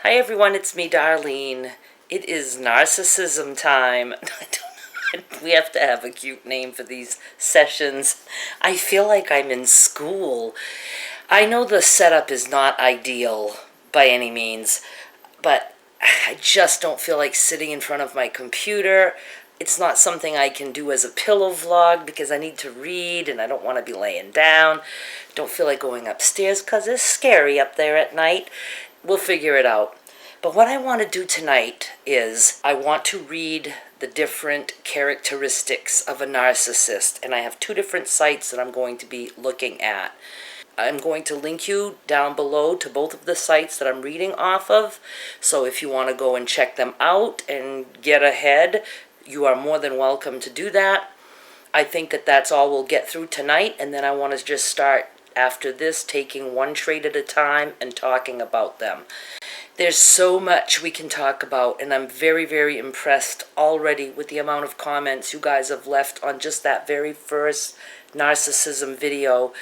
Hi everyone, it's me, Darlene. It is narcissism time. We have to have a cute name for these sessions. I feel like I'm in school. I know the setup is not ideal by any means, but I just don't feel like sitting in front of my computer. It's not something I can do as a pillow vlog because I need to read and I don't want to be laying down. Don't feel like going upstairs because it's scary up there at night. We'll figure it out. But what I want to do tonight is I want to read the different characteristics of a narcissist. And I have two different sites that I'm going to be looking at. I'm going to link you down below to both of the sites that I'm reading off of. So if you want to go and check them out and get ahead, you are more than welcome to do that. I think that that's all we'll get through tonight. And then I want to just start after this taking one trait at a time and talking about them. There's so much we can talk about, and I'm very, very impressed already with the amount of comments you guys have left on just that very first narcissism video.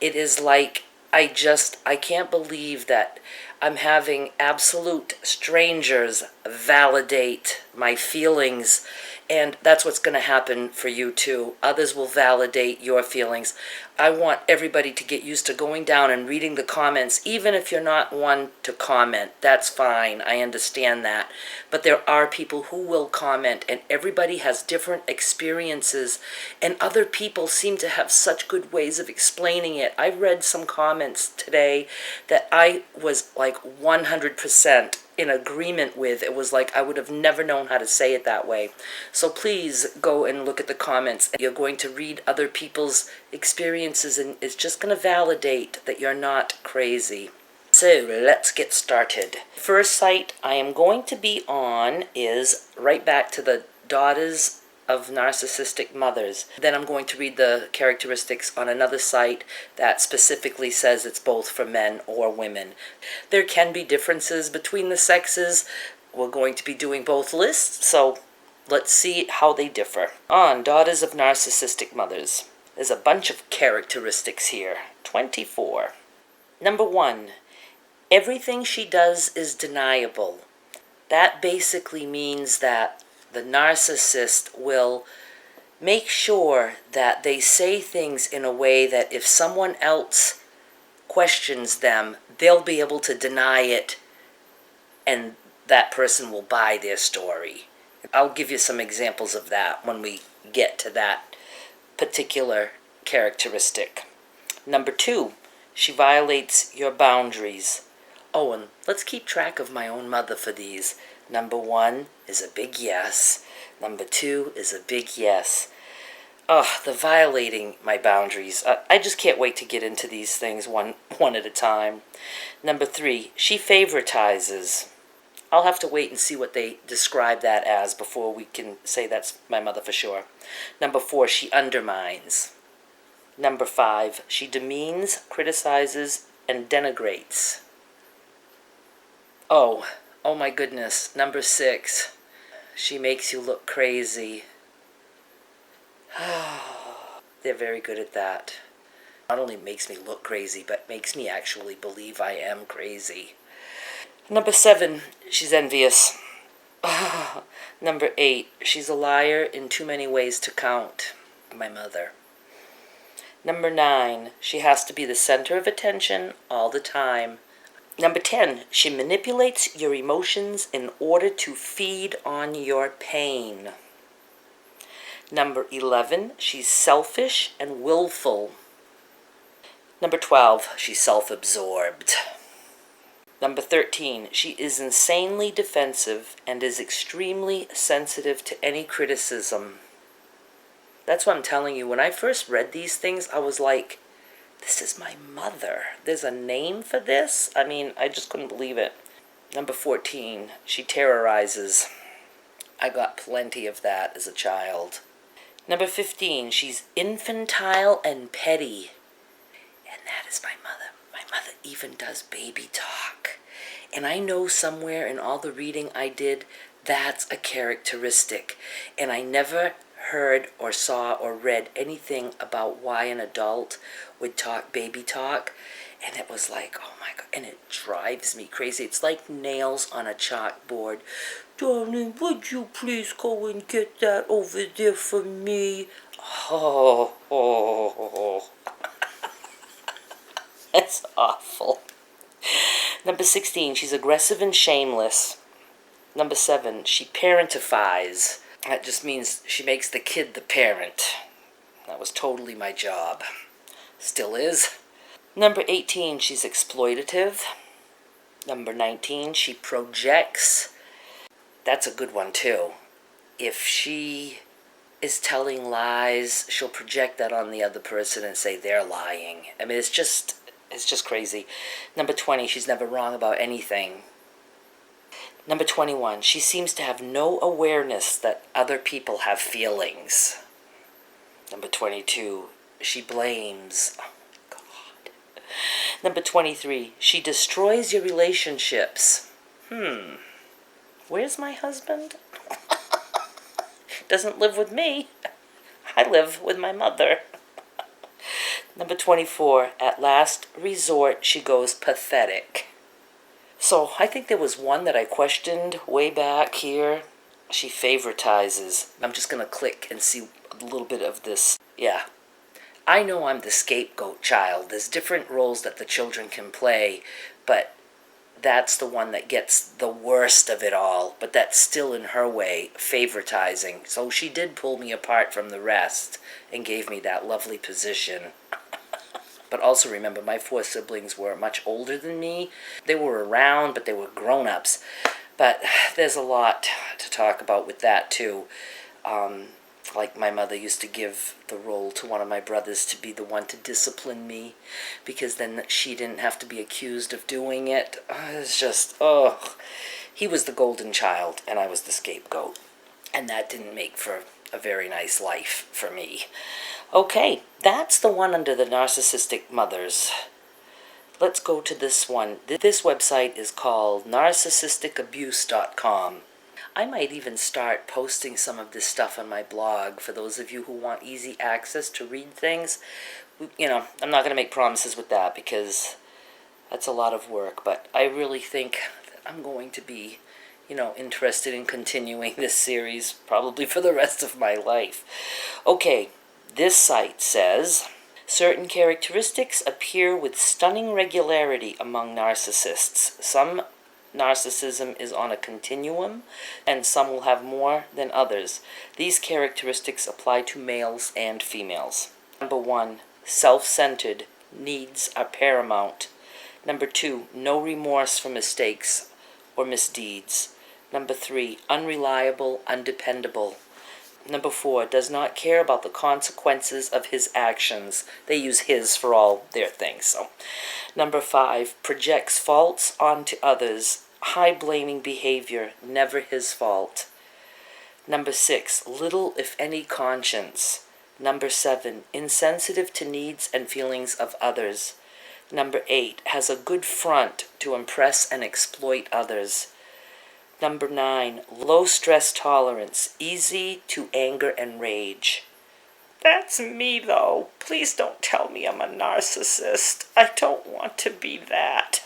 It is like, I can't believe that I'm having absolute strangers validate my feelings, and that's what's going to happen for you too. Others will validate your feelings. I want everybody to get used to going down and reading the comments, even if you're not one to comment. That's fine. I understand that. But there are people who will comment, and everybody has different experiences, and other people seem to have such good ways of explaining it. I read some comments today that I was like 100% in agreement with. It was like I would have never known how to say it that way. So please go and look at the comments. You're going to read other people's experiences, and it's just going to validate that you're not crazy. So let's get started. First site I am going to be on is right back to the Daughters of Narcissistic Mothers. Then I'm going to read the characteristics on another site that specifically says it's both for men or women. There can be differences between the sexes. We're going to be doing both lists, so let's see how they differ. On Daughters of Narcissistic Mothers, there's a bunch of characteristics here. 24. Number 1, everything she does is deniable. That basically means that the narcissist will make sure that they say things in a way that if someone else questions them, they'll be able to deny it, and that person will buy their story. I'll give you some examples of that when we get to that particular characteristic. Number 2, she violates your boundaries. Oh, and let's keep track of my own mother for these. Number 1 is a big yes. Number 2 is a big yes. Oh, the violating my boundaries. I just can't wait to get into these things one at a time. Number 3, she favoritizes. I'll have to wait and see what they describe that as before we can say that's my mother for sure. Number 4, she undermines. Number 5, she demeans, criticizes, and denigrates. Oh my goodness. Number 6, she makes you look crazy. They're very good at that. Not only makes me look crazy, but makes me actually believe I am crazy. Number 7, she's envious. Number 8, she's a liar in too many ways to count. My mother. Number 9, she has to be the center of attention all the time. Number 10, she manipulates your emotions in order to feed on your pain. Number 11, she's selfish and willful. Number 12, she's self-absorbed. Number 13, she is insanely defensive and is extremely sensitive to any criticism. That's what I'm telling you. When I first read these things, I was like, this is my mother. There's a name for this? I mean, I just couldn't believe it. Number 14, she terrorizes. I got plenty of that as a child. Number 15, she's infantile and petty. And that is my mother. My mother even does baby talk. And I know somewhere in all the reading I did, that's a characteristic. And I never heard or saw or read anything about why an adult would talk baby talk. And it was like, oh my God, and it drives me crazy. It's like nails on a chalkboard. Darling, would you please go and get that over there for me? Oh. It's awful. Number 16, she's aggressive and shameless. Number 7, she parentifies. That just means she makes the kid the parent. That was totally my job. Still is. Number 18, she's exploitative. Number 19, she projects. That's a good one too. If she is telling lies, she'll project that on the other person and say they're lying. I mean, it's just crazy. Number 20, she's never wrong about anything. Number 21, she seems to have no awareness that other people have feelings. Number 22, she blames. Oh, God. Number 23, she destroys your relationships. Where's my husband? Doesn't live with me. I live with my mother. Number 24, at last resort, she goes pathetic. So I think there was one that I questioned way back here. She favoritizes. I'm just going to click and see a little bit of this. Yeah. I know I'm the scapegoat child. There's different roles that the children can play, but that's the one that gets the worst of it all. But that's still in her way, favoritizing. So she did pull me apart from the rest and gave me that lovely position. But also remember, my 4 siblings were much older than me. They were around, but they were grown-ups. But there's a lot to talk about with that, too. Like my mother used to give the role to one of my brothers to be the one to discipline me, because then she didn't have to be accused of doing it. It's just, he was the golden child, and I was the scapegoat. And that didn't make for a very nice life for me. Okay, that's the one under the narcissistic mothers. Let's go to this one. This website is called narcissisticabuse.com. I might even start posting some of this stuff on my blog for those of you who want easy access to read things. You know, I'm not going to make promises with that because that's a lot of work, but I really think that I'm going to be, interested in continuing this series probably for the rest of my life. Okay. This site says, certain characteristics appear with stunning regularity among narcissists. Some narcissism is on a continuum, and some will have more than others. These characteristics apply to males and females. Number 1, self-centered, needs are paramount. Number 2, no remorse for mistakes or misdeeds. Number 3, unreliable, undependable. Number 4, does not care about the consequences of his actions. They use his for all their things. So, number 5, projects faults onto others. High blaming behavior, never his fault. Number 6, little if any conscience. Number 7, insensitive to needs and feelings of others. Number 8, has a good front to impress and exploit others. Number 9, low stress tolerance, easy to anger and rage. That's me, though. Please don't tell me I'm a narcissist. I don't want to be that.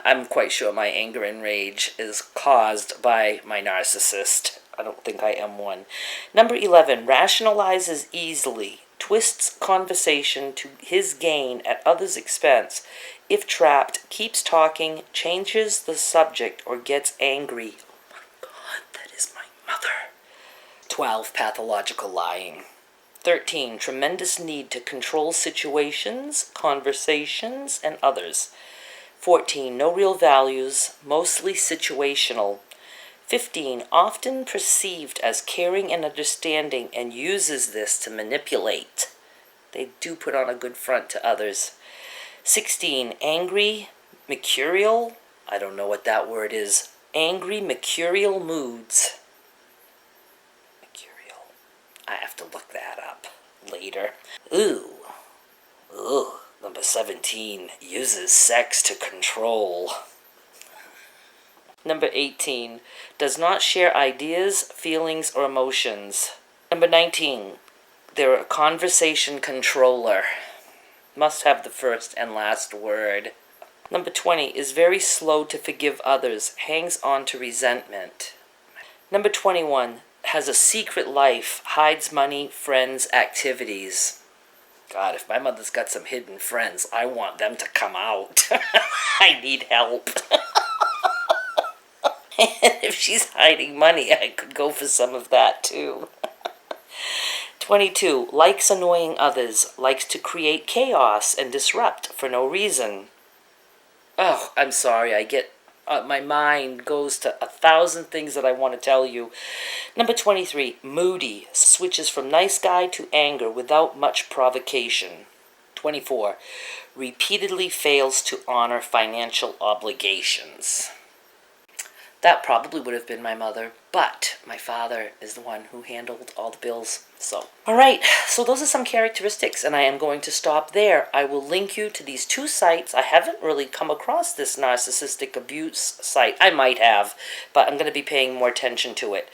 I'm quite sure my anger and rage is caused by my narcissist. I don't think I am one. Number 11, rationalizes easily, twists conversation to his gain at others' expense. If trapped, keeps talking, changes the subject, or gets angry. Oh my God, that is my mother. 12, pathological lying. 13, tremendous need to control situations, conversations, and others. 14, no real values, mostly situational. 15, often perceived as caring and understanding and uses this to manipulate. They do put on a good front to others. 16, angry, mercurial. I don't know what that word is. Angry, mercurial moods. Mercurial. I have to look that up later. Ooh. Number 17, uses sex to control. Number 18, does not share ideas, feelings, or emotions. Number 19, they're a conversation controller. Must have the first and last word. Number 20 is very slow to forgive others, hangs on to resentment. Number 21 has a secret life, hides money, friends, activities. God, if my mother's got some hidden friends, I want them to come out. I need help. And if she's hiding money, I could go for some of that too. 22, likes annoying others, likes to create chaos and disrupt for no reason. Oh, I'm sorry, I get, my mind goes to 1,000 things that I want to tell you. Number 23, moody, switches from nice guy to anger without much provocation. 24, repeatedly fails to honor financial obligations. That probably would have been my mother, but my father is the one who handled all the bills. So, all right, so those are some characteristics, and I am going to stop there. I will link you to these 2 sites. I haven't really come across this narcissistic abuse site. I might have, but I'm going to be paying more attention to it.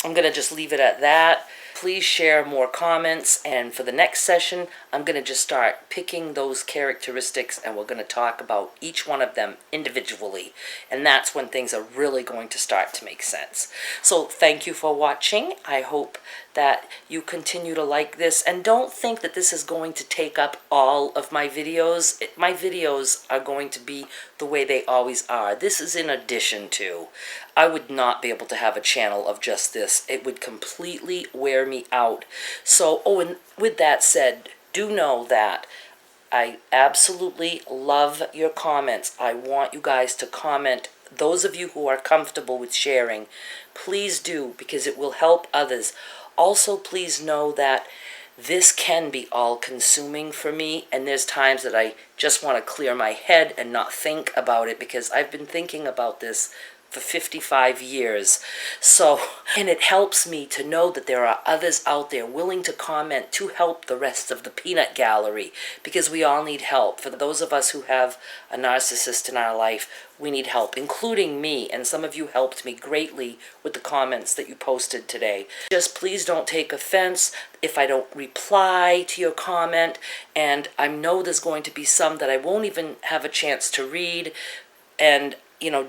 I'm going to just leave it at that. Please share more comments, and for the next session, I'm going to just start picking those characteristics, and we're going to talk about each one of them individually, and that's when things are really going to start to make sense. So thank you for watching. I hope that you continue to like this, and don't think that this is going to take up all of my videos. My videos are going to be the way they always are. This is in addition to. I would not be able to have a channel of just this. It would completely wear me out. So, oh, and with that said, do know that I absolutely love your comments. I want you guys to comment. Those of you who are comfortable with sharing, please do, because it will help others. Also, please know that this can be all-consuming for me, and there's times that I just want to clear my head and not think about it, because I've been thinking about this for 55 years. So, and it helps me to know that there are others out there willing to comment to help the rest of the peanut gallery, because we all need help. For those of us who have a narcissist in our life, we need help, including me, and some of you helped me greatly with the comments that you posted today. Just please don't take offense if I don't reply to your comment, and I know there's going to be some that I won't even have a chance to read, and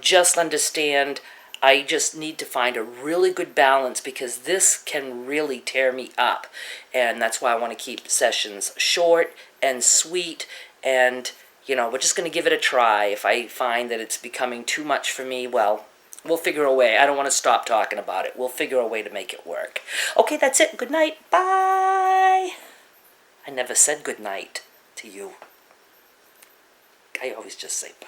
just understand, I just need to find a really good balance, because this can really tear me up. And that's why I want to keep sessions short and sweet. And, we're just going to give it a try. If I find that it's becoming too much for me, well, we'll figure a way. I don't want to stop talking about it. We'll figure a way to make it work. Okay, that's it. Good night. Bye. I never said good night to you. I always just say bye.